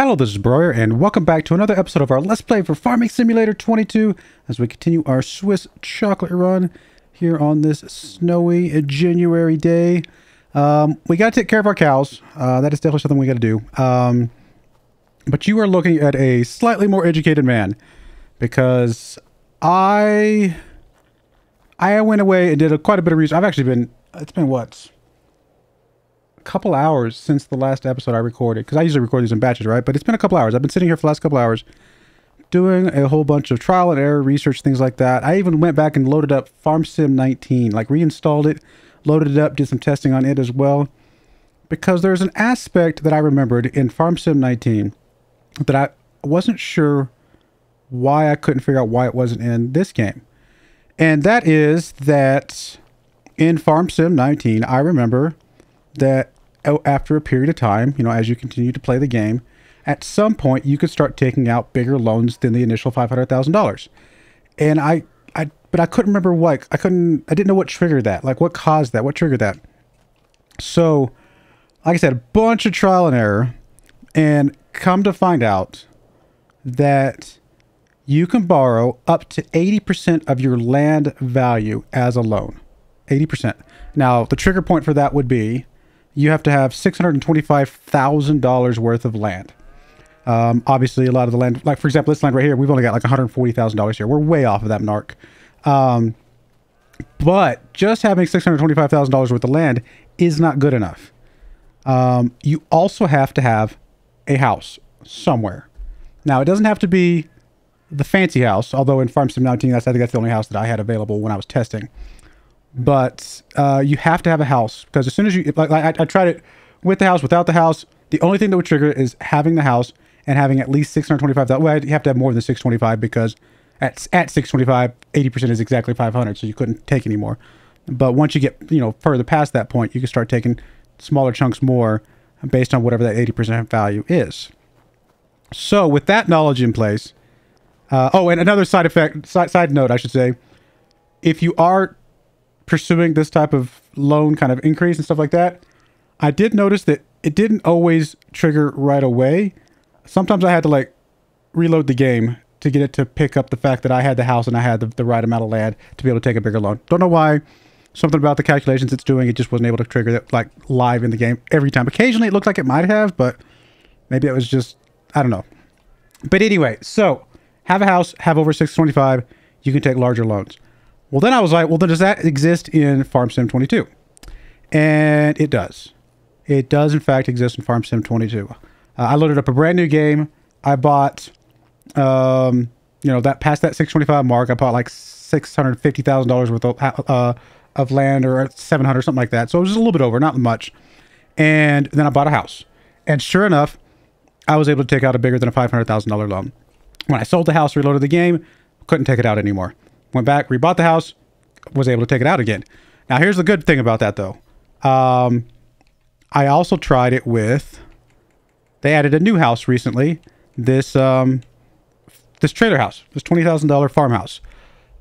Hello, this is Broyar, and welcome back to another episode of our Let's Play for Farming Simulator 22 as we continue our Swiss chocolate run here on this snowy January day. We got to take care of our cows. That is definitely something we got to do. But you are looking at a slightly more educated man because I went away and did quite a bit of research. I've actually been, it's been what? Couple hours since the last episode I recorded, because I usually record these in batches, right? But it's been a couple hours. I've been sitting here for the last couple hours doing a whole bunch of trial and error research, things like that. I even went back and loaded up FarmSim19, like reinstalled it, loaded it up, did some testing on it as well, because there's an aspect that I remembered in FarmSim19 that I wasn't sure why I couldn't figure out why it wasn't in this game. And that is that in FarmSim19, I remember that after a period of time, you know, as you continue to play the game, at some point you could start taking out bigger loans than the initial $500,000. And but I couldn't remember what. I didn't know what triggered that. Like, what caused that? What triggered that? So, like I said, a bunch of trial and error, and come to find out that you can borrow up to 80% of your land value as a loan. 80%. Now, the trigger point for that would be you have to have $625,000 worth of land. Obviously, a lot of the land, like for example, this land right here, we've only got like $140,000 here. We're way off of that mark. But just having $625,000 worth of land is not good enough. You also have to have a house somewhere. Now, it doesn't have to be the fancy house, although in FarmSim 19, I think that's the only house that I had available when I was testing. But you have to have a house, because as soon as you, like I tried it with the house, without the house, the only thing that would trigger is having the house and having at least 625,000. Well, you have to have more than 625 because at 625, 80% is exactly 500, so you couldn't take any more. But once you get, you know, further past that point, you can start taking smaller chunks more based on whatever that 80% value is. So with that knowledge in place, oh, and another side note, I should say, if you are pursuing this type of loan kind of increase and stuff like that, I did notice that it didn't always trigger right away. Sometimes I had to like reload the game to get it to pick up the fact that I had the house and I had the right amount of land to be able to take a bigger loan. Don't know why. Something about the calculations it's doing, it just wasn't able to trigger it like live in the game every time. Occasionally it looked like it might have, but maybe it was just, I don't know. But anyway, so have a house, have over 625, you can take larger loans. Well, then I was like, well, then does that exist in FarmSim 22? And it does. It does, in fact, exist in FarmSim 22. I loaded up a brand new game. I bought, you know, that past that 625 mark, I bought like $650,000 worth of land, or 700, something like that. So it was just a little bit over, not much. And then I bought a house. And sure enough, I was able to take out a bigger than a $500,000 loan. When I sold the house, reloaded the game, couldn't take it out anymore. Went back, rebought the house, was able to take it out again. Now, here's the good thing about that, though. I also tried it with, they added a new house recently. This this trailer house, this $20,000 farmhouse.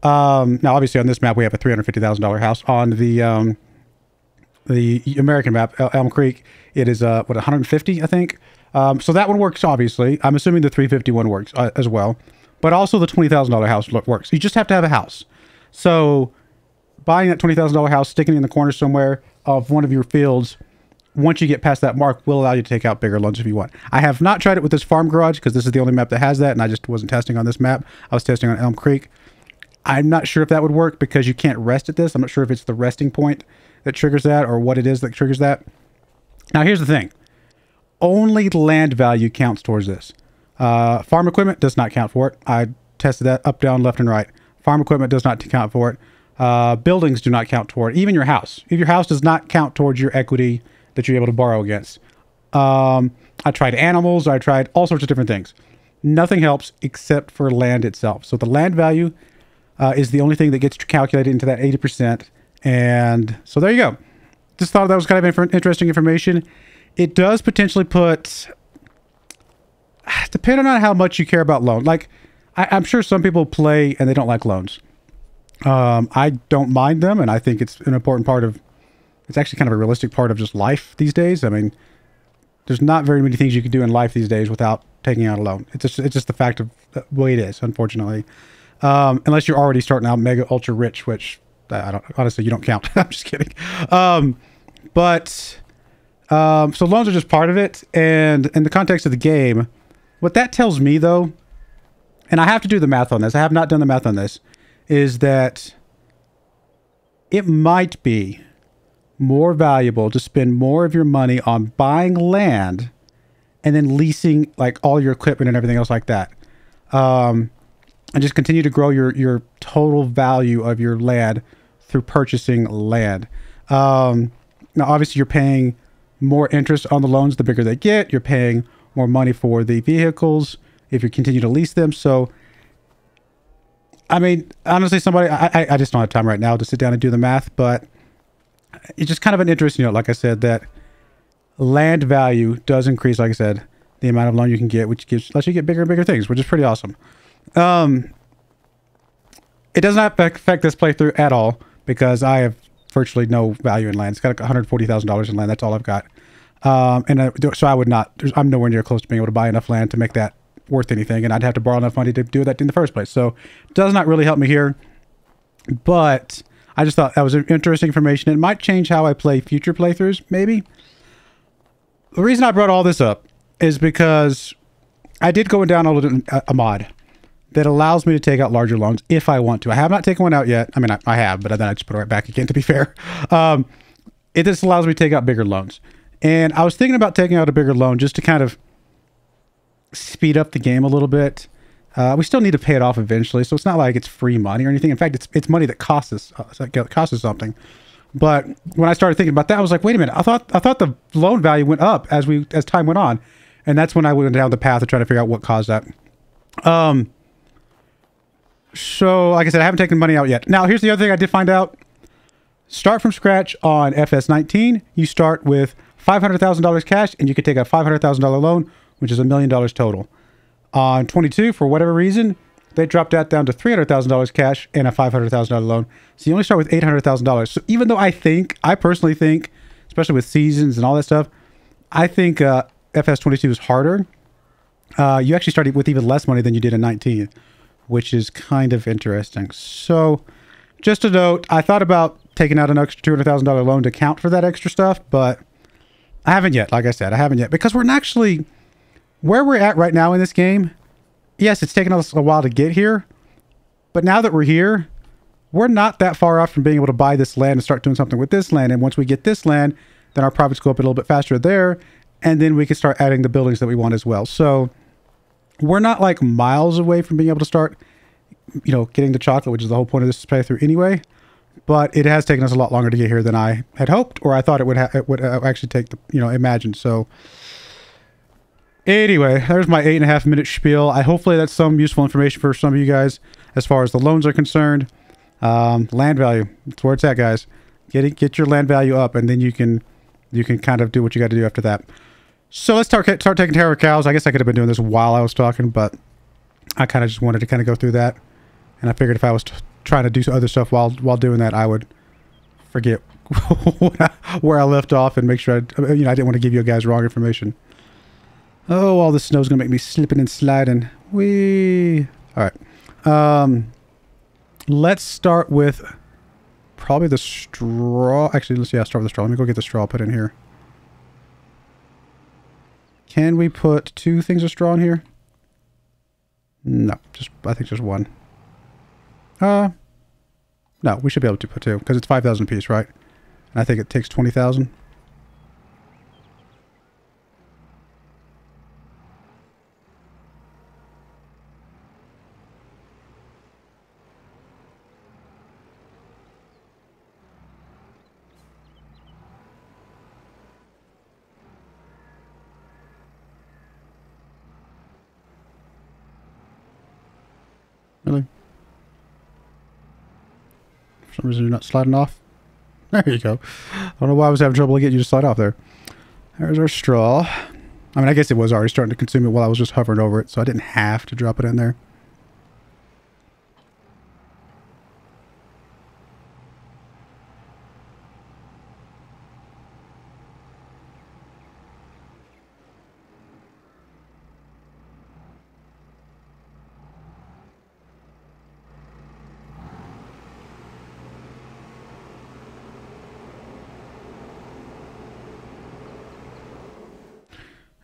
Now, obviously, on this map, we have a $350,000 house. On the American map, Elm Creek, it is, what, 150, I think? So that one works, obviously. I'm assuming the 350 one works as well. But also the $20,000 house works. You just have to have a house. So buying that $20,000 house, sticking it in the corner somewhere of one of your fields, once you get past that mark, will allow you to take out bigger loans if you want. I have not tried it with this farm garage because this is the only map that has that, and I just wasn't testing on this map. I was testing on Elm Creek. I'm not sure if that would work because you can't rest at this. I'm not sure if it's the resting point that triggers that or what it is that triggers that. Now, here's the thing. Only land value counts towards this. Farm equipment does not count for it. I tested that up, down, left, and right. Farm equipment does not count for it. Buildings do not count toward it. Even your house. If your house does not count towards your equity that you're able to borrow against. I tried animals. I tried all sorts of different things. Nothing helps except for land itself. So the land value is the only thing that gets calculated into that 80%. And so there you go. Just thought that was kind of interesting information. It does potentially put, depending on how much you care about loan. Like, I'm sure some people play and they don't like loans. I don't mind them, and I think it's an important part of, it's actually kind of a realistic part of just life these days. I mean, There's not very many things you can do in life these days without taking out a loan. It's just the fact of the way it is, unfortunately. Unless you're already starting out mega ultra rich, which I don't, honestly, you don't count. I'm just kidding. So loans are just part of it. And in the context of the game, what that tells me though, and I have to do the math on this, I have not done the math on this, is that it might be more valuable to spend more of your money on buying land and then leasing like all your equipment and everything else like that. And just continue to grow your total value of your land through purchasing land. Now, obviously, you're paying more interest on the loans the bigger they get. You're paying more money for the vehicles if you continue to lease them. So, I mean, honestly, I just don't have time right now to sit down and do the math, but it's just kind of an interesting note, like I said, that land value does increase, like I said, the amount of loan you can get, which lets you get bigger and bigger things, which is pretty awesome. It does not affect this playthrough at all because I have virtually no value in land. It's got $140,000 in land. That's all I've got. So I would not, I'm nowhere near close to being able to buy enough land to make that worth anything. And I'd have to borrow enough money to do that in the first place. So it does not really help me here, but I just thought that was interesting information. It might change how I play future playthroughs, maybe. The reason I brought all this up is because I did go and download a mod that allows me to take out larger loans if I want to. I have not taken one out yet. I mean, I have, but then I just put it right back again, to be fair. It just allows me to take out bigger loans. And I was thinking about taking out a bigger loan just to kind of speed up the game a little bit. We still need to pay it off eventually, so it's not like it's free money or anything. In fact, it's money that costs us something. But when I started thinking about that, I was like, wait a minute. I thought the loan value went up as time went on, and that's when I went down the path of trying to figure out what caused that. So, like I said, I haven't taken money out yet. Now, here's the other thing I did find out. Start from scratch on FS19. You start with $500,000 cash, and you can take a $500,000 loan, which is $1 million total. On 22, for whatever reason, they dropped that down to $300,000 cash and a $500,000 loan. So you only start with $800,000. So even though I personally think, especially with seasons and all that stuff, I think FS22 is harder. You actually started with even less money than you did in 19, which is kind of interesting. So just a note, I thought about taking out an extra $200,000 loan to account for that extra stuff, but I haven't yet. Like I said, I haven't yet because we're not actually where we're at right now in this game. Yes, it's taken us a while to get here, but now that we're here, we're not that far off from being able to buy this land and start doing something with this land. And once we get this land, then our profits go up a little bit faster there, and then we can start adding the buildings that we want as well. So we're not like miles away from being able to start, getting the chocolate, which is the whole point of this playthrough anyway. But it has taken us a lot longer to get here than I had hoped, or I thought it would actually take imagined. So anyway, there's my 8.5 minute spiel. Hopefully that's some useful information for some of you guys as far as the loans are concerned. Land value, that's where it's at, guys. Get your land value up, and then you can kind of do what you got to do after that. So let's start taking care of cows. I guess I could have been doing this while I was talking, but I kind of just wanted to kind of go through that. And I figured if I was trying to do other stuff while doing that, I would forget where I left off and make sure I didn't want to give you guys wrong information. Oh, all this snow's gonna make me slipping and sliding. Whee! All right. Let's start with probably the straw. Actually, start with the straw. Let me go get the straw put in here. Can we put 2 things of straw in here? No, I think just 1. No, we should be able to put 2 because it's 5,000 a piece, right? And I think it takes 20,000. Really? For some reason you're not sliding off. There you go. I don't know why I was having trouble getting you to slide off there. There's our straw. I mean, I guess it was already starting to consume it while I was just hovering over it, so I didn't have to drop it in there.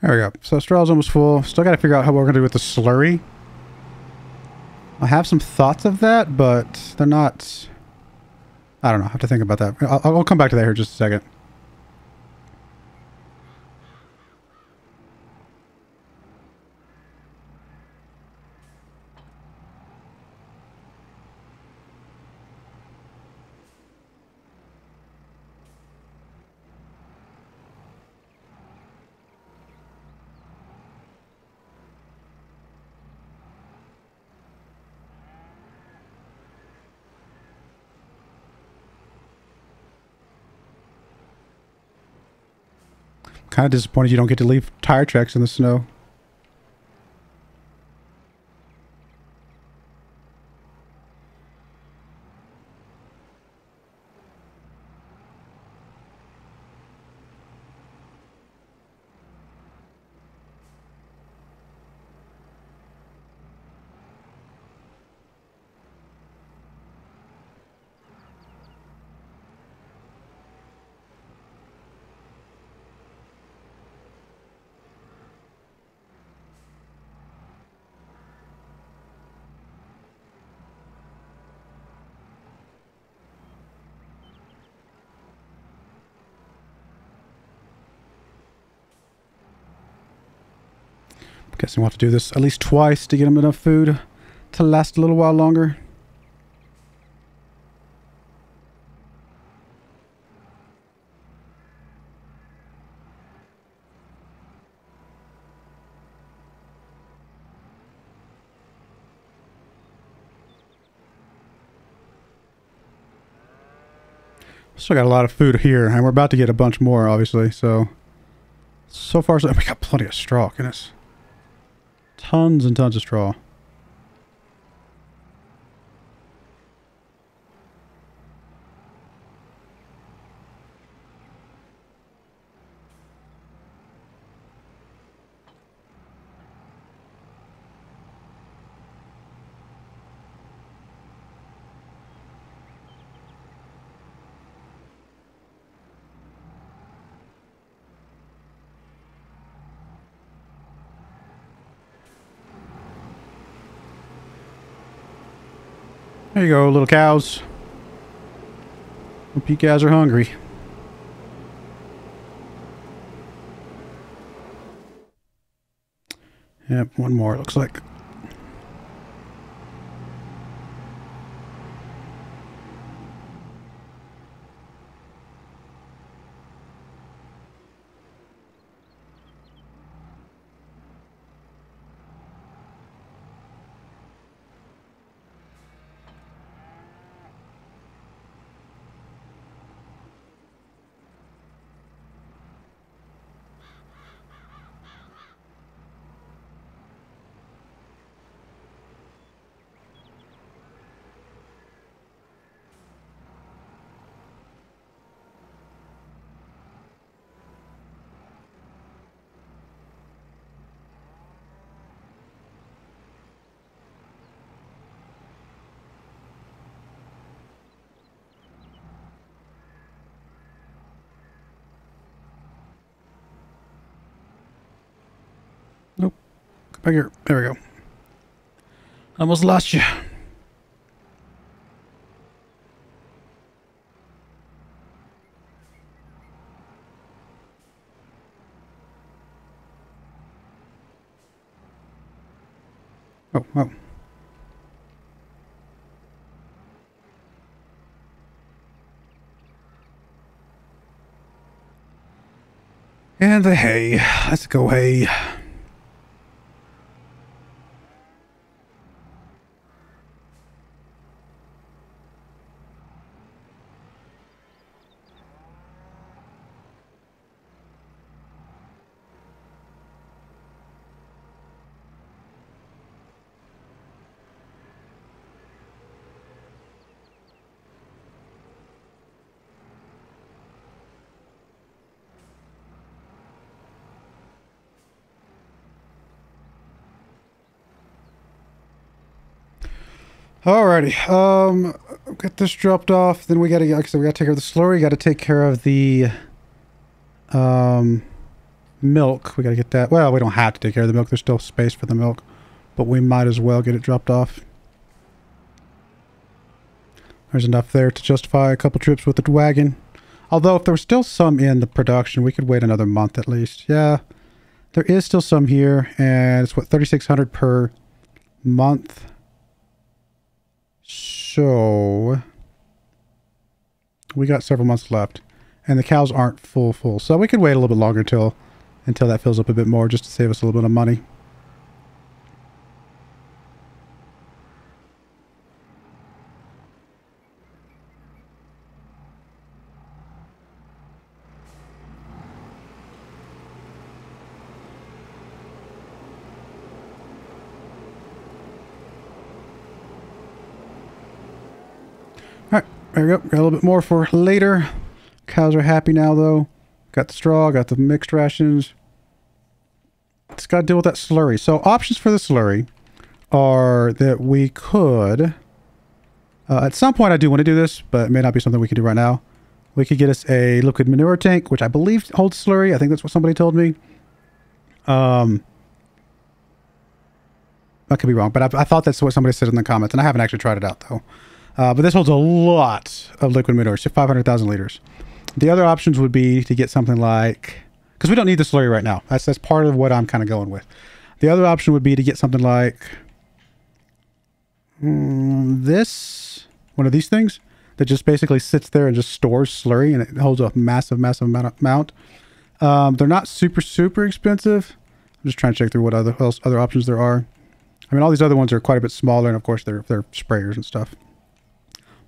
There we go. So straw's almost full. Still got to figure out how we're going to do with the slurry. I have some thoughts of that, but they're not... I don't know. I have to think about that. I'll come back to that here in just a second. Kind of disappointed you don't get to leave tire tracks in the snow. Guessing we'll have to do this at least twice to get them enough food to last a little while longer. Still got a lot of food here, and we're about to get a bunch more, obviously. So far, so we got plenty of straw. Goodness. Tons and tons of straw. There you go, little cows. Hope you guys are hungry. Yep, one more, it looks like. Nope. Come back here. There we go. Almost lost you. Oh, oh. And the hay. Let's go hay. Alrighty, get this dropped off. Then we gotta, like I said, we gotta take care of the slurry. Got to take care of the milk. We got to get that. Well, we don't have to take care of the milk. There's still space for the milk, but we might as well get it dropped off. There's enough there to justify a couple trips with the wagon. Although if there was still some in the production, we could wait another month at least. Yeah, there is still some here, and it's what, 3,600 per month. So we got several months left, and the cows aren't full. So we could wait a little bit longer until that fills up a bit more, just to save us a little bit of money. Alright, there we go. Got a little bit more for later. Cows are happy now, though. Got the straw, got the mixed rations. Just got to deal with that slurry. So options for the slurry are that we could... at some point I do want to do this, but it may not be something we can do right now. We could get us a liquid manure tank, which I believe holds slurry. I think that's what somebody told me. I could be wrong, but I thought that's what somebody said in the comments, and I haven't actually tried it out, though. But this holds a lot of liquid manure, so 500,000 liters. The other options would be to get something like... Because we don't need the slurry right now. That's part of what I'm kind of going with. The other option would be to get something like... this... One of these things that just basically sits there and just stores slurry, and it holds a massive amount. They're not super expensive. I'm just trying to check through what other options there are. I mean, all these other ones are quite a bit smaller, and of course they're sprayers and stuff.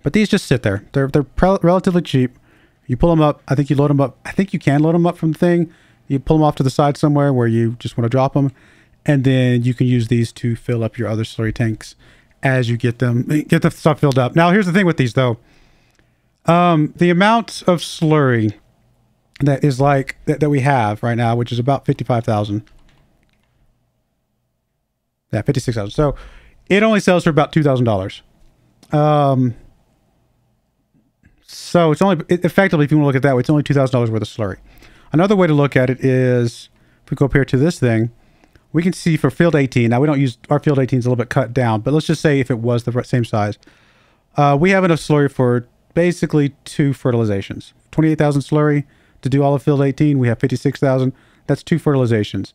But these just sit there. They're relatively cheap. You pull them up. I think you load them up. I think you can load them up from the thing. You pull them off to the side somewhere where you just want to drop them, and then you can use these to fill up your other slurry tanks as you get the stuff filled up. Now, here's the thing with these, though. The amount of slurry that is like that we have right now, which is about 55,000. Yeah, 56,000. So it only sells for about $2,000. So it's only effectively, if you want to look at that way, it's only $2,000 worth of slurry. Another way to look at it is if we go up here to this thing, we can see for field 18. Now we don't use our field 18 is a little bit cut down, but let's just say if it was the same size, we have enough slurry for basically 2 fertilizations. 28,000 slurry to do all of field 18. We have 56,000. That's 2 fertilizations.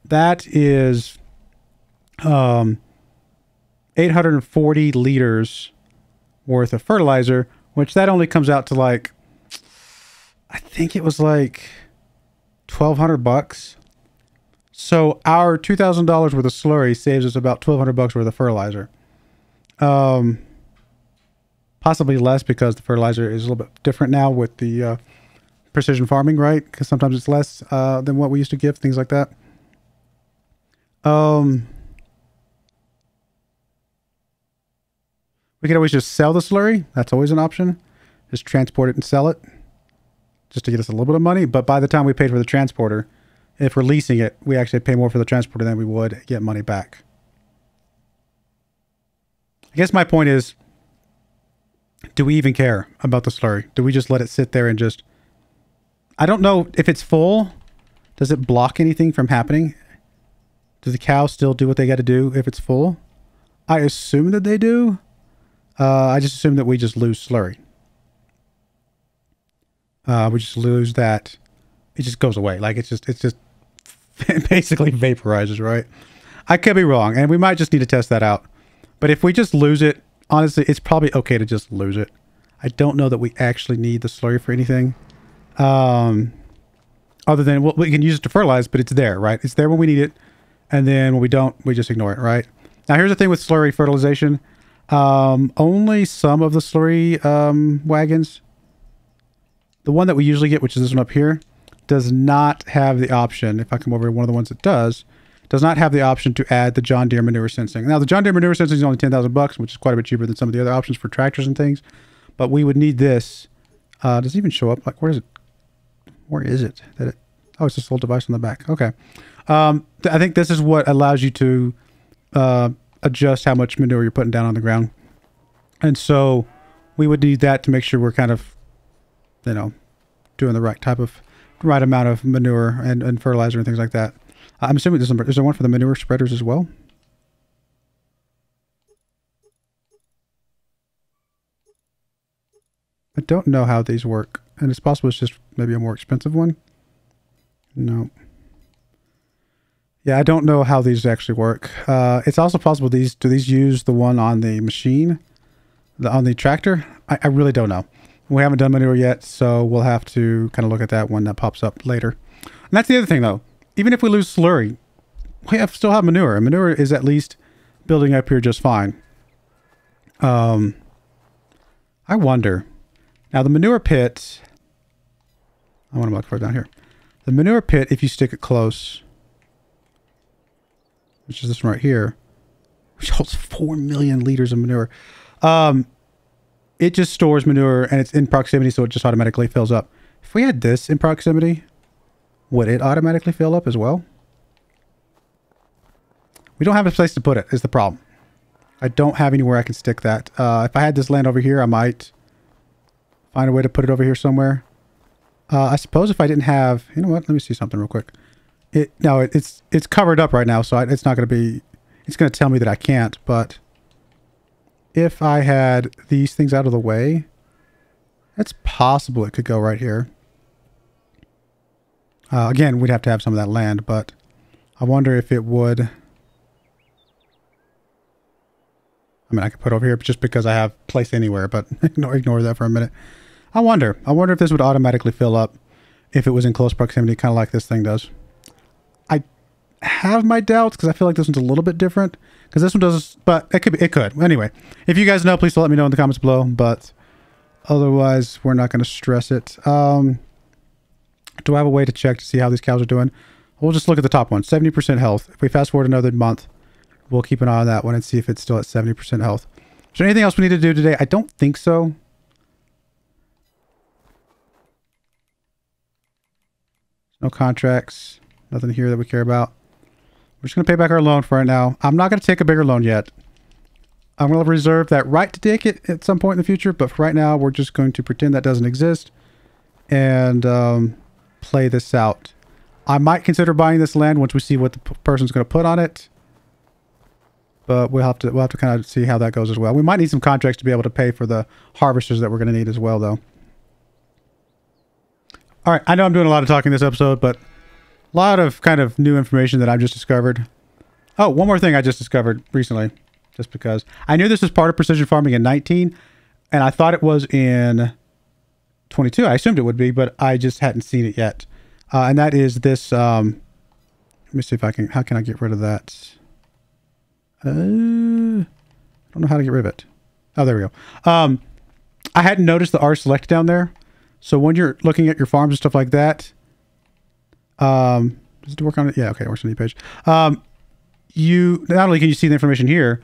That is 840 liters worth of fertilizer, which that only comes out to like, I think it was like $1,200. So our $2,000 worth of slurry saves us about $1,200 worth of fertilizer. Possibly less because the fertilizer is a little bit different now with the precision farming, right? Because sometimes it's less than what we used to give, things like that. We could always just sell the slurry. That's always an option. Just transport it and sell it. Just to get us a little bit of money. But by the time we paid for the transporter, if we're leasing it, we actually pay more for the transporter than we would get money back. I guess my point is, do we even care about the slurry? Do we just let it sit there and just... I don't know if it's full. Does it block anything from happening? Do the cows still do what they got to do if it's full? I assume that they do. I just assume that we just lose slurry. We just lose that. It just goes away. Like it's just basically vaporizes, right? I could be wrong, and we might just need to test that out. But if we just lose it, honestly, it's probably okay to just lose it. I don't know that we actually need the slurry for anything. Other than, well, we can use it to fertilize, but it's there, right? It's there when we need it. And then when we don't, we just ignore it, right? Now, here's the thing with slurry fertilization. Only some of the slurry wagons, the one that we usually get, which is this one up here, does not have the option. If I come over to one of the ones that does not have the option to add the John Deere manure sensing. Now, the John Deere manure sensing is only $10,000, which is quite a bit cheaper than some of the other options for tractors and things. But we would need this. Does it even show up? Like, where is it? Where is it? Oh, it's this little device on the back. Okay. I think this is what allows you to adjust how much manure you're putting down on the ground. And so we would need that to make sure we're kind of, you know, doing the right type of right amount of manure and fertilizer and things like that. I'm assuming is there one for the manure spreaders as well? I don't know how these work, and it's possible it's just maybe a more expensive one. No. Yeah, I don't know how these actually work. It's also possible do these use the one on the machine, on the tractor? I really don't know. We haven't done manure yet, so we'll have to kind of look at that when that pops up later. And that's the other thing, though. Even if we lose slurry, we still have manure. And manure is at least building up here just fine. I wonder. Now, the manure pit... I want to look for it down here. The manure pit, if you stick it close, which is this one right here, which holds 4 million liters of manure. It just stores manure and it's in proximity, so it just automatically fills up. If we had this in proximity, would it automatically fill up as well? We don't have a place to put it, is the problem. I don't have anywhere I can stick that. If I had this land over here, I might find a way to put it over here somewhere. I suppose if I didn't have... You know what? Let me see something real quick. It's covered up right now, so it's not going to be... It's going to tell me that I can't, but... If I had these things out of the way, it's possible it could go right here. Again, we'd have to have some of that land, but I wonder if it would... I mean, I could put it over here just because I have place anywhere, but ignore that for a minute. I wonder if this would automatically fill up if it was in close proximity, kind of like this thing does. I have my doubts because I feel like this one's a little bit different. Because this one does, but it could. Anyway, if you guys know, please let me know in the comments below. But otherwise, we're not going to stress it. Do I have a way to check to see how these cows are doing? We'll just look at the top one, 70% health. If we fast forward another month, we'll keep an eye on that one and see if it's still at 70% health. Is there anything else we need to do today? I don't think so. No contracts. Nothing here that we care about. We're just going to pay back our loan for right now. I'm not going to take a bigger loan yet. I'm going to reserve that right to take it at some point in the future. But for right now, we're just going to pretend that doesn't exist and play this out. I might consider buying this land once we see what the person's going to put on it. But we'll have to kind of see how that goes as well. We might need some contracts to be able to pay for the harvesters that we're going to need as well, though. All right, I know I'm doing a lot of talking this episode, but a lot of kind of new information that I've just discovered. Oh, one more thing I just discovered recently, just because. I knew this was part of precision farming in 19, and I thought it was in 22. I assumed it would be, but I just hadn't seen it yet. And that is this, let me see if I can, how can I get rid of that? I don't know how to get rid of it. Oh, there we go. I hadn't noticed the R select down there. So when you're looking at your farms and stuff like that, does it work on it? Yeah, okay, it works on the page. You not only can you see the information here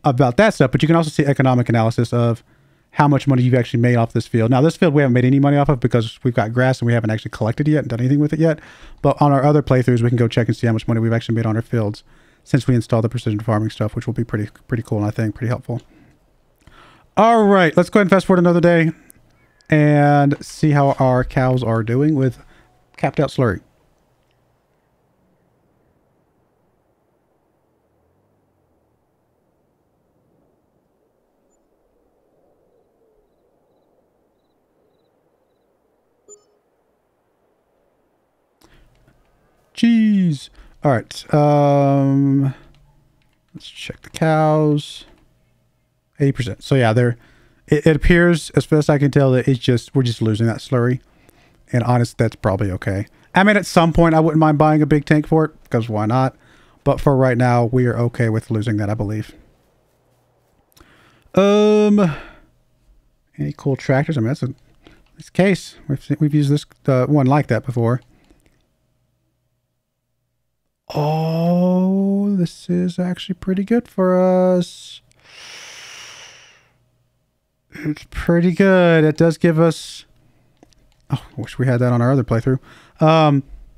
about that stuff, but you can also see economic analysis of how much money you've actually made off this field. Now, this field we haven't made any money off of because we've got grass and we haven't actually collected it yet and done anything with it yet. But on our other playthroughs, we can go check and see how much money we've actually made on our fields since we installed the precision farming stuff, which will be pretty cool and I think pretty helpful. All right, let's go ahead and fast forward another day and see how our cows are doing with capped out slurry. Jeez. All right. Let's check the cows. 80%. So yeah, it appears, as best I can tell, that we're just losing that slurry. And honestly, that's probably okay. I mean, at some point, I wouldn't mind buying a big tank for it, because why not? But for right now, we are okay with losing that, I believe. Any cool tractors? I mean, that's case. We've used this one like that before. Oh, this is actually pretty good for us. It's pretty good. It does give us... Oh, I wish we had that on our other playthrough.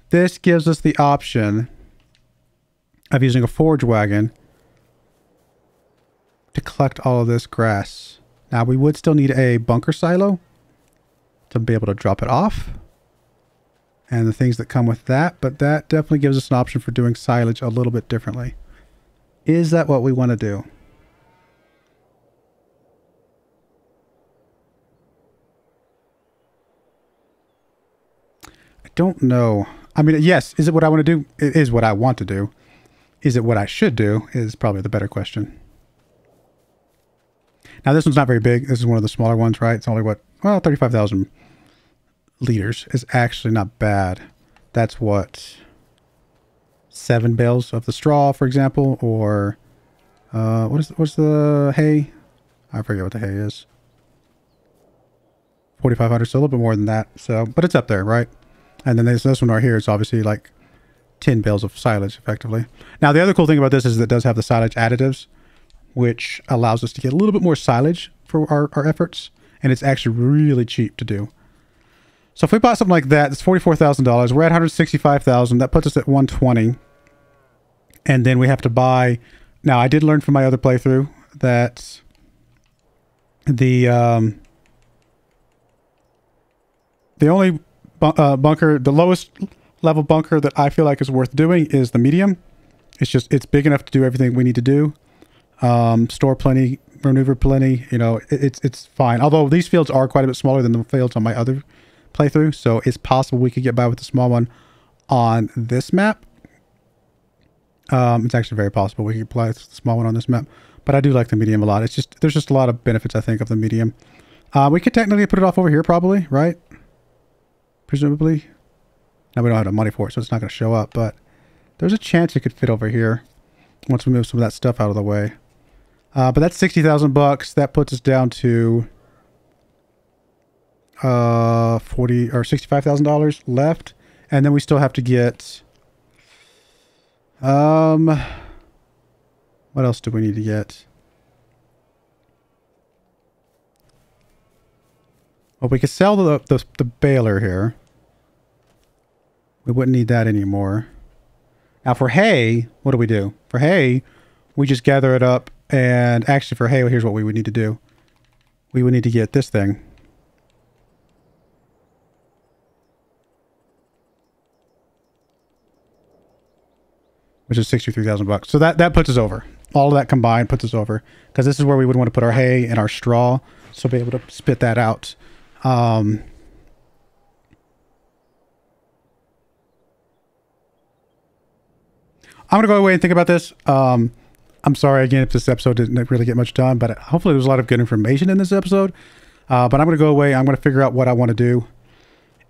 This gives us the option of using a forage wagon to collect all of this grass. Now, we would still need a bunker silo to be able to drop it off. and the things that come with that, but that definitely gives us an option for doing silage a little bit differently. Is that what we want to do? I don't know. I mean, yes, is it what I want to do? It is what I want to do. Is it what I should do is probably the better question. Now, this one's not very big. This is one of the smaller ones, right? It's only what, well, 35,000 liters is actually not bad. That's what, 7 bales of the straw, for example, or what's the hay? I forget what the hay is. 4,500, so a little bit more than that. So, but it's up there, right? And then this one right here is obviously like 10 bales of silage, effectively. Now, the other cool thing about this is that it does have the silage additives, which allows us to get a little bit more silage for our efforts, and it's actually really cheap to do. So if we bought something like that, it's $44,000. We're at $165,000. That puts us at $120,000. And then we have to buy. Now, I did learn from my other playthrough that the only bunker, the lowest level bunker that I feel like is worth doing is the medium. It's big enough to do everything we need to do. Store plenty, maneuver plenty. You know, it's fine. Although these fields are quite a bit smaller than the fields on my other playthrough, so it's possible we could get by with the small one on this map. It's actually very possible we could apply the small one on this map, but I do like the medium a lot. It's just, there's just a lot of benefits, I think, of the medium. We could technically put it off over here, probably, right? Presumably. Now we don't have the money for it, so it's not going to show up, but there's a chance it could fit over here once we move some of that stuff out of the way. But that's 60,000 bucks. That puts us down to $40 or $65,000 left, and then we still have to get what else do we need to get? Well, we could sell the baler here. We wouldn't need that anymore. Now for hay, what do we do? For hay, we just gather it up, and actually for hay, here's what we would need to do. We would need to get this thing. Which is 63,000 bucks. So that puts us over. All of that combined puts us over, because this is where we would want to put our hay and our straw, so be able to spit that out. I'm gonna go away and think about this. I'm sorry again if this episode didn't really get much done, but hopefully there's a lot of good information in this episode. But I'm gonna go away. I'm gonna figure out what I want to do,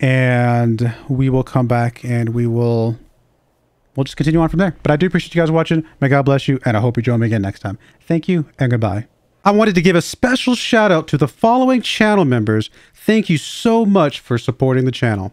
and we will come back and we'll just continue on from there. But I do appreciate you guys watching. May God bless you, and I hope you join me again next time. Thank you, and goodbye. I wanted to give a special shout out to the following channel members. Thank you so much for supporting the channel.